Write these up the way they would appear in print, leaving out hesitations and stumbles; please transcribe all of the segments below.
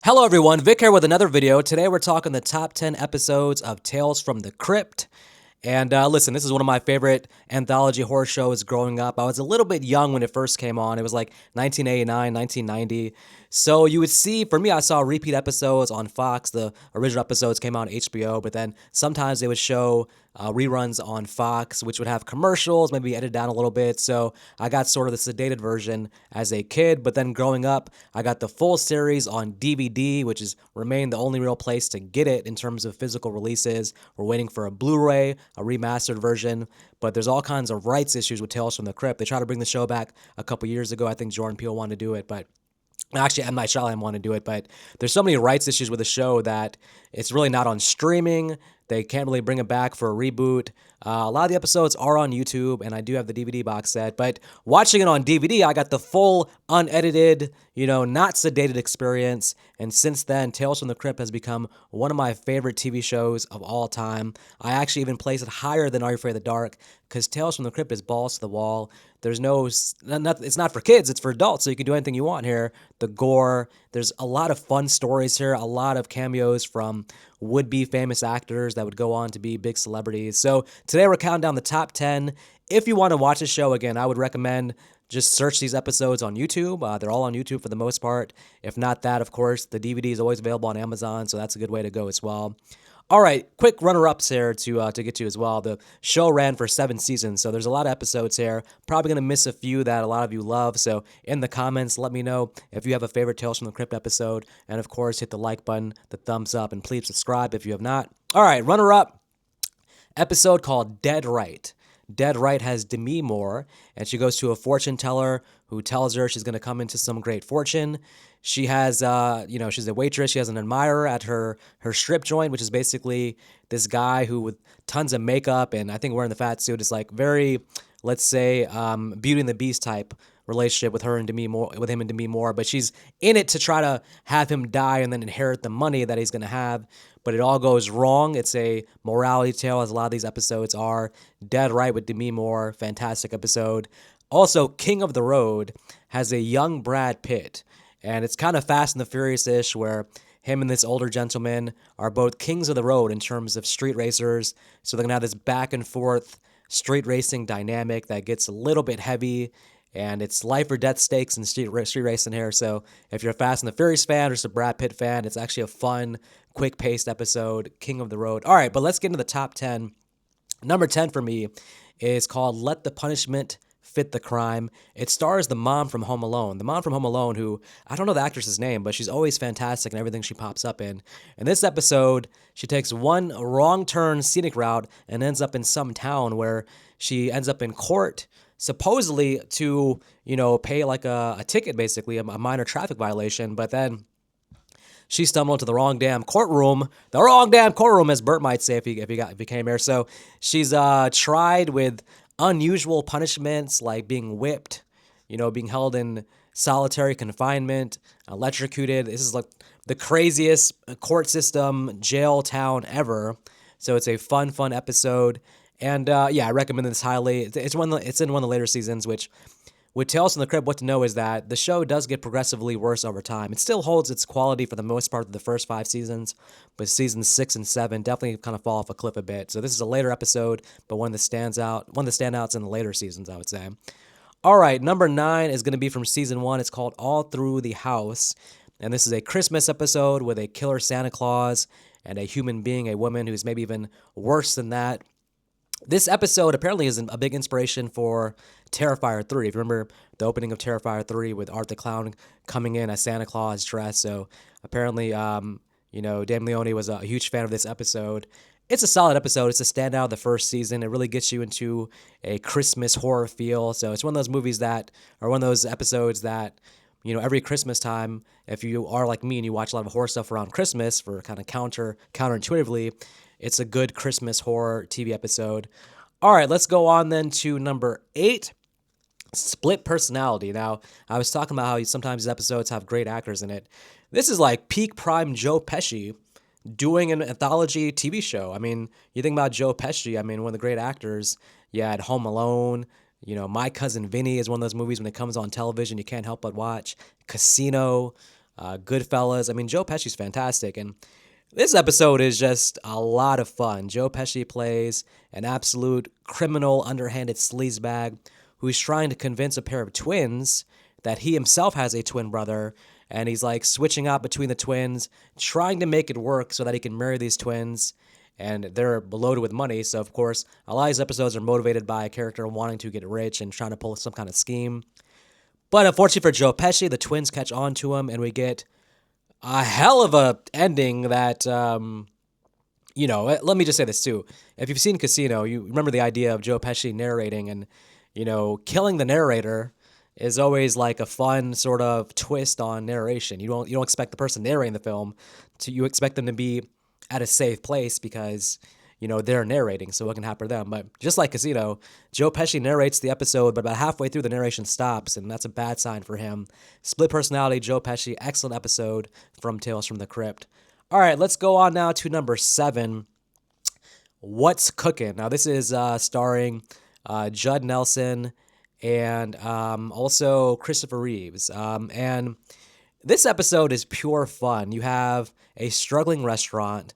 Hello everyone, Vic here with another video. Today we're talking the top 10 episodes of Tales from the Crypt. And listen, this is one of my favorite anthology horror shows growing up. I was a little bit young when it first came on. It was like 1989, 1990. So you would see, for me, I saw repeat episodes on Fox. The original episodes came out on HBO, but then sometimes they would show reruns on Fox, which would have commercials, maybe edited down a little bit. So I got sort of the sedated version as a kid, but then growing up, I got the full series on DVD, which has remained the only real place to get it in terms of physical releases. We're waiting for a Blu-ray, a remastered version, but there's all kinds of rights issues with Tales from the Crypt. They tried to bring the show back a couple years ago. I think Jordan Peele wanted to do it, but actually, M. Night Shyamalan wanted to do it, but there's so many rights issues with the show that it's really not on streaming. They can't really bring it back for a reboot. A lot of the episodes are on YouTube, and I do have the DVD box set. But watching it on DVD, I got the full, unedited, not sedated experience. And since then, Tales from the Crypt has become one of my favorite TV shows of all time. I actually even place it higher than Are You Afraid of the Dark because Tales from the Crypt is balls to the wall. There's it's not for kids, it's for adults, so you can do anything you want here. The gore, there's a lot of fun stories here, a lot of cameos from would-be famous actors that would go on to be big celebrities. So today we're counting down the top 10. If you want to watch the show again, I would recommend just search these episodes on YouTube. They're all on YouTube for the most part. If not that, of course, the DVD is always available on Amazon, so that's a good way to go as well. All right, quick runner-ups here to get to as well. The show ran for 7 seasons, so there's a lot of episodes here. Probably going to miss a few that a lot of you love, so in the comments, let me know if you have a favorite Tales from the Crypt episode. And, of course, hit the like button, the thumbs up, and please subscribe if you have not. All right, runner-up, episode called Dead Right. Dead Right has Demi Moore, and she goes to a fortune teller who tells her she's going to come into some great fortune. She has, she's a waitress. She has an admirer at her strip joint, which is basically this guy who with tons of makeup and I think wearing the fat suit is like very, let's say, Beauty and the Beast type relationship with her and Demi Moore, with him and Demi Moore. But she's in it to try to have him die and then inherit the money that he's going to have. But it all goes wrong. It's a morality tale, as a lot of these episodes are. Dead Right with Demi Moore, fantastic episode. Also, King of the Road has a young Brad Pitt. And it's kind of Fast and the Furious-ish, where him and this older gentleman are both kings of the road in terms of street racers. So they're going to have this back and forth street racing dynamic that gets a little bit heavy. And it's life or death stakes in street racing here. So if you're a Fast and the Furious fan or just a Brad Pitt fan, it's actually a fun, quick-paced episode, King of the Road. All right, but let's get into the top 10. Number 10 for me is called Let the Punishment Fit the Crime. It stars the mom from Home Alone. The mom from Home Alone who, I don't know the actress's name, but she's always fantastic in everything she pops up in. In this episode, she takes one wrong turn scenic route and ends up in some town where she ends up in court supposedly to, pay like a ticket, basically, a minor traffic violation, but then she stumbled into the wrong damn courtroom, as Bert might say if he came here. So she's tried with unusual punishments like being whipped, being held in solitary confinement, electrocuted. This is like the craziest court system jail town ever. So it's a fun episode. And I recommend this highly. It's in one of the later seasons, which with Tales from the Crypt, what to know is that the show does get progressively worse over time. It still holds its quality for the most part of the first 5 seasons, but seasons 6 and 7 definitely kind of fall off a cliff a bit. So this is a later episode, but one of the standouts in the later seasons, I would say. All right, number 9 is going to be from season 1. It's called All Through the House, and this is a Christmas episode with a killer Santa Claus and a human being, a woman who's maybe even worse than that. This episode apparently is a big inspiration for Terrifier 3. If you remember the opening of Terrifier 3 with Art the Clown coming in as Santa Claus dressed. So apparently, Dan Leone was a huge fan of this episode. It's a solid episode. It's a standout of the first season. It really gets you into a Christmas horror feel. So it's one of those movies one of those episodes that, every Christmas time, if you are like me and you watch a lot of horror stuff around Christmas for kind of counterintuitively, it's a good Christmas horror TV episode. All right, let's go on then to number 8, Split Personality. Now, I was talking about how sometimes these episodes have great actors in it. This is like peak prime Joe Pesci doing an anthology TV show. I mean, you think about Joe Pesci, one of the great actors. You had Home Alone. My Cousin Vinny is one of those movies when it comes on television you can't help but watch. Casino. Goodfellas. I mean, Joe Pesci's fantastic, and this episode is just a lot of fun. Joe Pesci plays an absolute criminal, underhanded sleazebag who's trying to convince a pair of twins that he himself has a twin brother, and he's like switching out between the twins, trying to make it work so that he can marry these twins. And they're loaded with money, so of course, a lot of these episodes are motivated by a character wanting to get rich and trying to pull some kind of scheme. But unfortunately for Joe Pesci, the twins catch on to him, and we get a hell of a ending that, let me just say this too. If you've seen Casino, you remember the idea of Joe Pesci narrating, and, killing the narrator is always like a fun sort of twist on narration. You don't expect the person narrating the film you expect them to be at a safe place because, they're narrating, so what can happen to them? But just like Casino, Joe Pesci narrates the episode, but about halfway through the narration stops, and that's a bad sign for him. Split personality, Joe Pesci, excellent episode from Tales from the Crypt. All right, let's go on now to number 7. What's Cooking? Now, this is starring Judd Nelson and also Christopher Reeves. And this episode is pure fun. You have a struggling restaurant,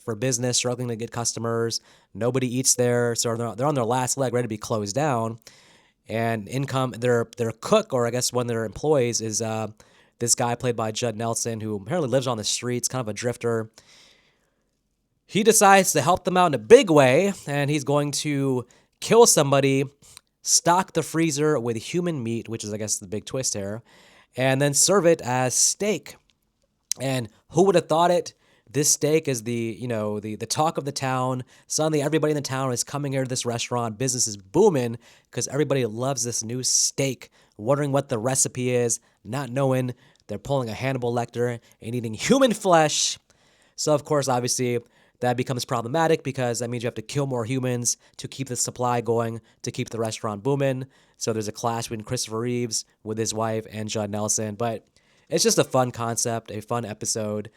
for business, struggling to get customers. Nobody eats there, so they're on their last leg, ready to be closed down. And their cook, or I guess one of their employees, is this guy played by Judd Nelson, who apparently lives on the streets, kind of a drifter. He decides to help them out in a big way, and he's going to kill somebody, stock the freezer with human meat, which is, I guess, the big twist here, and then serve it as steak. And who would have thought it? This steak is the talk of the town. Suddenly everybody in the town is coming here to this restaurant. Business is booming because everybody loves this new steak, wondering what the recipe is, not knowing they're pulling a Hannibal Lecter and eating human flesh. So, of course, obviously, that becomes problematic because that means you have to kill more humans to keep the supply going, to keep the restaurant booming. So there's a clash between Christopher Reeves with his wife and Judd Nelson. But it's just a fun concept, a fun episode.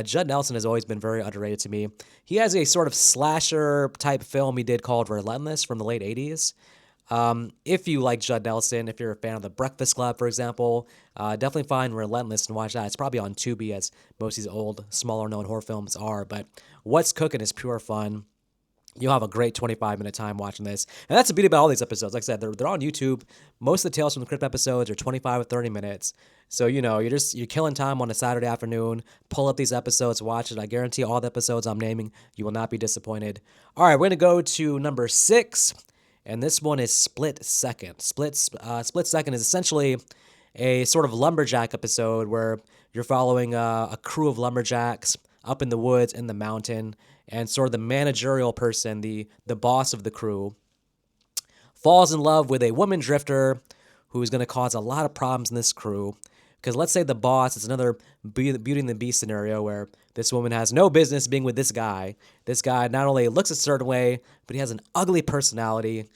Judd Nelson has always been very underrated to me. He has a sort of slasher-type film he did called Relentless from the late 80s. If you like Judd Nelson, if you're a fan of The Breakfast Club, for example, definitely find Relentless and watch that. It's probably on Tubi, as most of these old, smaller-known horror films are. But What's Cooking is pure fun. You'll have a great 25-minute time watching this. And that's the beauty about all these episodes. Like I said, they're on YouTube. Most of the Tales from the Crypt episodes are 25 or 30 minutes. So, you're killing time on a Saturday afternoon. Pull up these episodes, watch it. I guarantee all the episodes I'm naming, you will not be disappointed. All right, we're going to go to number 6. And this one is Split Second. Split Second is essentially a sort of lumberjack episode where you're following a crew of lumberjacks up in the woods, in the mountain, and sort of the managerial person, the boss of the crew, falls in love with a woman drifter who's going to cause a lot of problems in this crew. Because let's say the boss, it's another Beauty and the Beast scenario where this woman has no business being with this guy. This guy not only looks a certain way, but he has an ugly personality.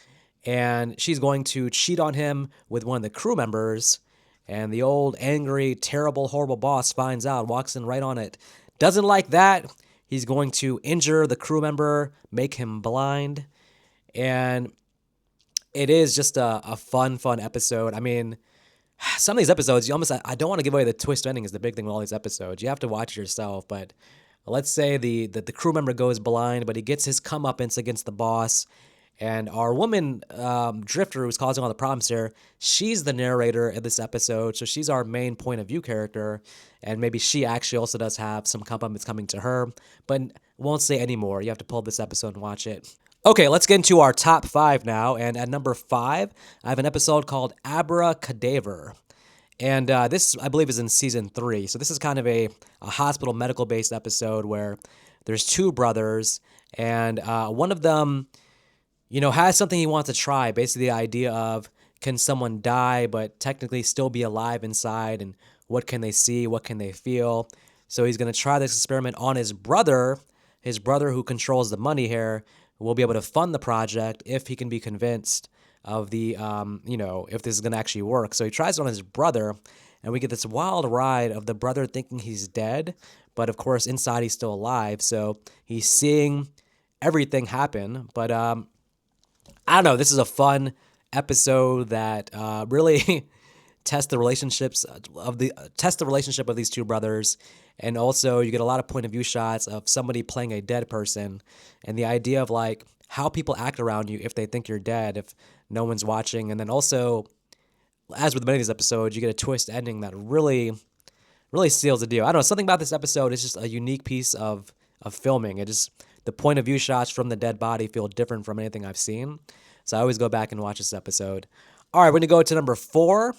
And she's going to cheat on him with one of the crew members. And the old, angry, terrible, horrible boss finds out, walks in right on it. Doesn't like that. He's going to injure the crew member, make him blind. And it is just a fun episode. I mean, some of these episodes, I don't want to give away the twist ending is the big thing with all these episodes. You have to watch it yourself. But let's say the crew member goes blind, but he gets his comeuppance against the boss. And our woman drifter who's causing all the problems here, she's the narrator in this episode. So she's our main point of view character. And maybe she actually also does have some comeuppance coming to her. But won't say any more. You have to pull this episode and watch it. Okay, let's get into our top 5 now. And at number 5, I have an episode called Abracadaver. And this, I believe, is in season 3. So this is kind of a hospital medical-based episode where there's 2 brothers. And one of them, has something he wants to try. Basically, the idea of, can someone die but technically still be alive inside? And what can they see? What can they feel? So he's going to try this experiment on his brother who controls the money here, will be able to fund the project if he can be convinced of the, if this is going to actually work. So he tries it on his brother, and we get this wild ride of the brother thinking he's dead, but of course inside he's still alive. So he's seeing everything happen. But I don't know, this is a fun episode that really test the relationships of the test the relationship of these two brothers, and also you get a lot of point of view shots of somebody playing a dead person, and the idea of like how people act around you if they think you're dead, if no one's watching, and then also, as with many of these episodes, you get a twist ending that really seals the deal. I don't know, something about this episode is just a unique piece of filming. It just the point of view shots from the dead body feel different from anything I've seen. So I always go back and watch this episode. All right, we're gonna go to number 4.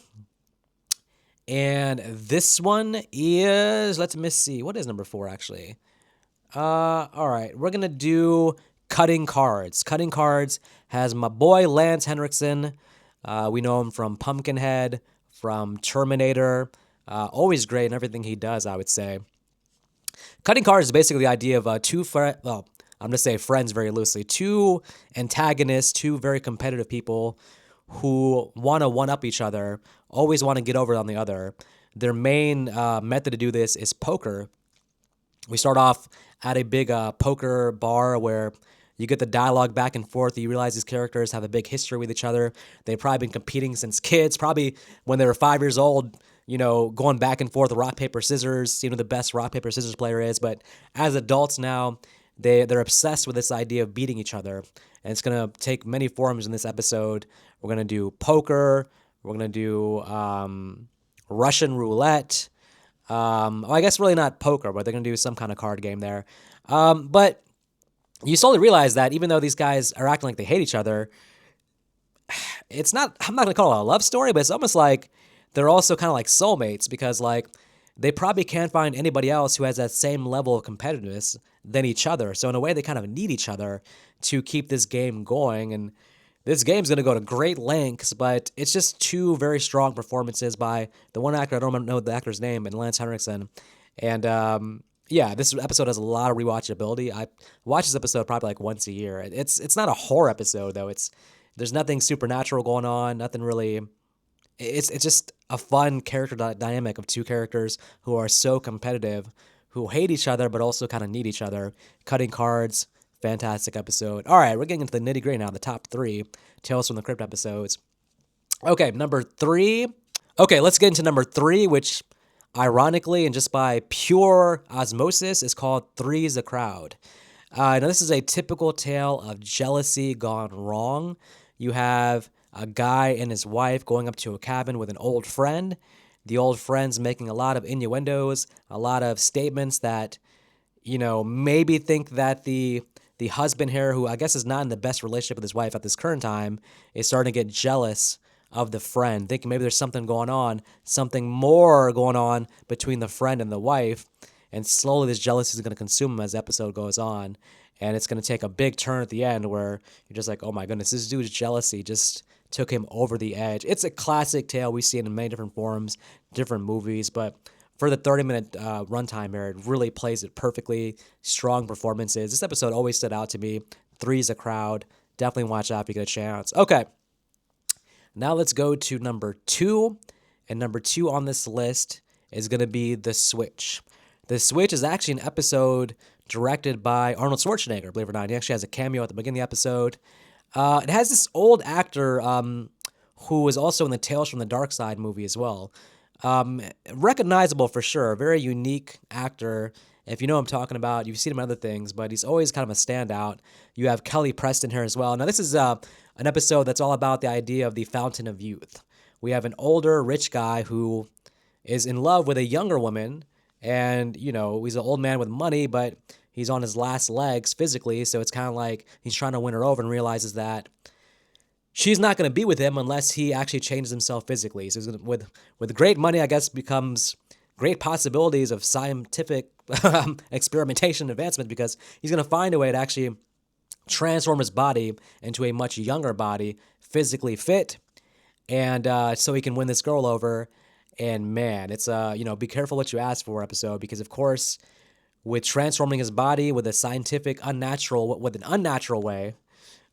And this one is, let me see, what is number 4 actually? All right, we're gonna do Cutting Cards. Cutting Cards has my boy Lance Henriksen. We know him from Pumpkinhead, from Terminator. Always great in everything he does, I would say. Cutting Cards is basically the idea of well, I'm gonna say friends very loosely. Two antagonists, two very competitive people who want to one up each other, always want to get over on the other. Their main method to do this is poker. We start off at a big poker bar where you get the dialogue back and forth. You realize these characters have a big history with each other. They've probably been competing since kids, probably when they were 5 years old, going back and forth, rock, paper, scissors, seeing who the best rock, paper, scissors player is. But as adults now, they're obsessed with this idea of beating each other. And it's going to take many forms in this episode. We're going to do poker. We're going to do Russian roulette. I guess really not poker, but they're going to do some kind of card game there. But you slowly realize that even though these guys are acting like they hate each other, it's not, I'm not going to call it a love story, but it's almost like they're also kind of like soulmates because like they probably can't find anybody else who has that same level of competitiveness than each other. So in a way, they kind of need each other to keep this game going. And this game's going to go to great lengths, but it's just two very strong performances by the one actor, I don't know the actor's name, and Lance Henriksen. And yeah, this episode has a lot of rewatchability. I watch this episode probably like once a year. It's not a horror episode though. There's nothing supernatural going on, nothing really. It's just a fun character dynamic of two characters who are so competitive, who hate each other but also kind of need each other. Cutting Cards, fantastic episode. All right, we're getting into the nitty gritty now. The top 3 Tales from the Crypt episodes. Okay, number 3. Okay, let's get into number 3, which ironically and just by pure osmosis is called Three's a Crowd. Now this is a typical tale of jealousy gone wrong. You have a guy and his wife going up to a cabin with an old friend. The old friend's making a lot of innuendos, a lot of statements that, maybe think that the husband here, who I guess is not in the best relationship with his wife at this current time, is starting to get jealous of the friend, thinking maybe there's something going on, something more going on between the friend and the wife. And slowly this jealousy is going to consume him as the episode goes on. And it's going to take a big turn at the end where you're just like, oh my goodness, this dude's jealousy just took him over the edge. It's a classic tale. We see it in many different forms, different movies, but for the 30-minute runtime here, it really plays it perfectly. Strong performances. This episode always stood out to me. Three's a Crowd. Definitely watch out if you get a chance. Okay, now let's go to number 2. And number 2 on this list is going to be The Switch. The Switch is actually an episode directed by Arnold Schwarzenegger, believe it or not. He actually has a cameo at the beginning of the episode. It has this old actor who was also in the Tales from the Dark Side movie as well. Recognizable for sure. Very unique actor. If you know what I'm talking about, you've seen him in other things, but he's always kind of a standout. You have Kelly Preston here as well. Now, this is an episode that's all about the idea of the fountain of youth. We have an older, rich guy who is in love with a younger woman, and, he's an old man with money, but he's on his last legs physically, so it's kind of like he's trying to win her over and realizes that she's not going to be with him unless he actually changes himself physically. So he's gonna, with great money, I guess, becomes great possibilities of scientific experimentation and advancement because he's going to find a way to actually transform his body into a much younger body, physically fit, and so he can win this girl over. And man, it's be careful what you ask for episode because, of course, with transforming his body with a scientific, with an unnatural way,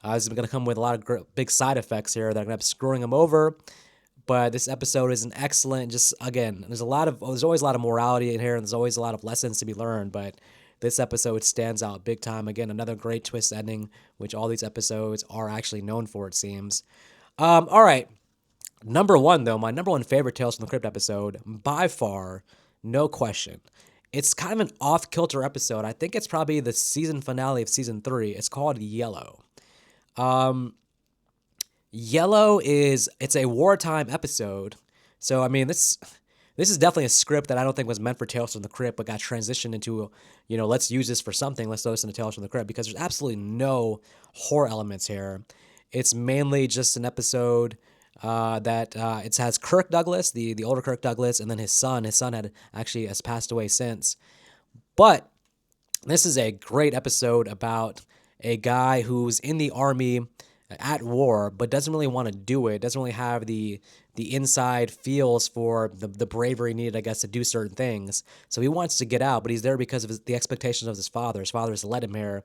this is going to come with a lot of big side effects here that are going to end up screwing him over. But this episode is an excellent, just again, there's always a lot of morality in here, and there's always a lot of lessons to be learned. But this episode stands out big time. Again, another great twist ending, which all these episodes are actually known for, it seems. All right. Number one, though, my number one favorite Tales from the Crypt episode, by far, no question. It's kind of an off kilter episode. I think it's probably the season finale of season 3. It's called Yellow. Um, Yellow it's a wartime episode. So I mean this is definitely a script that I don't think was meant for Tales from the Crypt, but got transitioned into, let's use this for something. Let's throw this into Tales from the Crypt because there's absolutely no horror elements here. It's mainly just an episode that it has Kirk Douglas, the older Kirk Douglas, and then his son. His son has passed away since. But this is a great episode about a guy who's in the army at war, but doesn't really want to do it. Doesn't really have the inside feels for the bravery needed, I guess, to do certain things. So he wants to get out, but he's there because of the expectations of his father. His father has led him here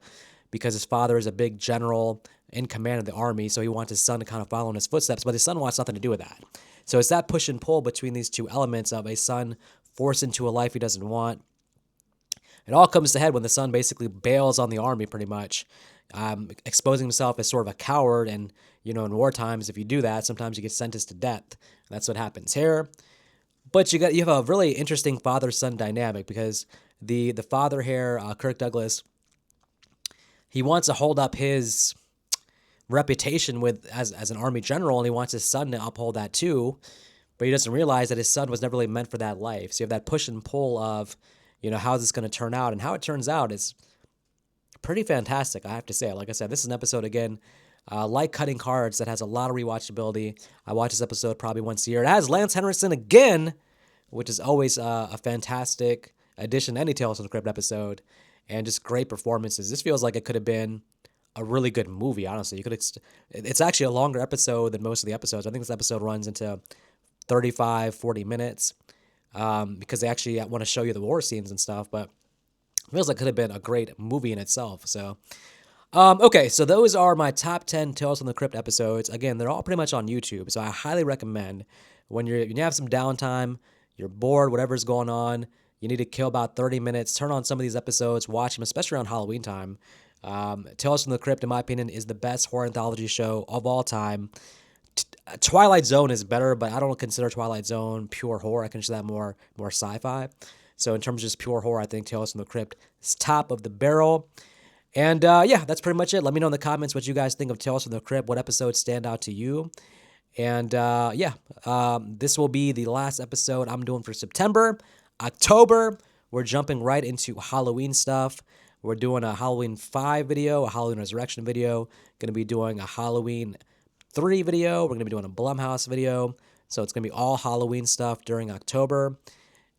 because his father is a big general in command of the army. So he wants his son to kind of follow in his footsteps, but his son wants nothing to do with that. So it's that push and pull between these two elements of a son forced into a life he doesn't want. It all comes to head when the son basically bails on the army, pretty much, exposing himself as sort of a coward. And in war times, if you do that, sometimes you get sentenced to death. That's what happens here. But you have a really interesting father-son dynamic because the father here, Kirk Douglas, he wants to hold up his reputation as an army general, and he wants his son to uphold that too. But he doesn't realize that his son was never really meant for that life. So you have that push and pull of, how's this going to turn out? And how it turns out is pretty fantastic, I have to say. Like I said, this is an episode, again, like Cutting Cards, that has a lot of rewatchability. I watch this episode probably once a year. It has Lance Henriksen again, which is always a fantastic addition to any Tales from the Crypt episode, and just great performances. This feels like it could have been a really good movie, honestly. It's actually a longer episode than most of the episodes. I think this episode runs into 35, 40 minutes. Because they actually want to show you the war scenes and stuff, but it feels like it could have been a great movie in itself. So, okay, so those are my top 10 Tales from the Crypt episodes. Again, they're all pretty much on YouTube, so I highly recommend when you have some downtime, you're bored, whatever's going on, you need to kill about 30 minutes, turn on some of these episodes, watch them, especially around Halloween time. Tales from the Crypt, in my opinion, is the best horror anthology show of all time. Twilight Zone is better, but I don't consider Twilight Zone pure horror. I consider that more sci-fi. So in terms of just pure horror, I think Tales from the Crypt is top of the barrel. And yeah, that's pretty much it. Let me know in the comments what you guys think of Tales from the Crypt. What episodes stand out to you? And yeah, this will be the last episode I'm doing for September. October, we're jumping right into Halloween stuff. We're doing a Halloween 5 video, a Halloween Resurrection video. Going to be doing a Halloween 3 video. We're going to be doing a Blumhouse video. So it's going to be all Halloween stuff during October.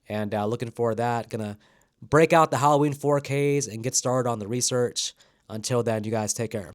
And looking forward to that. Going to break out the Halloween 4Ks and get started on the research. Until then, you guys take care.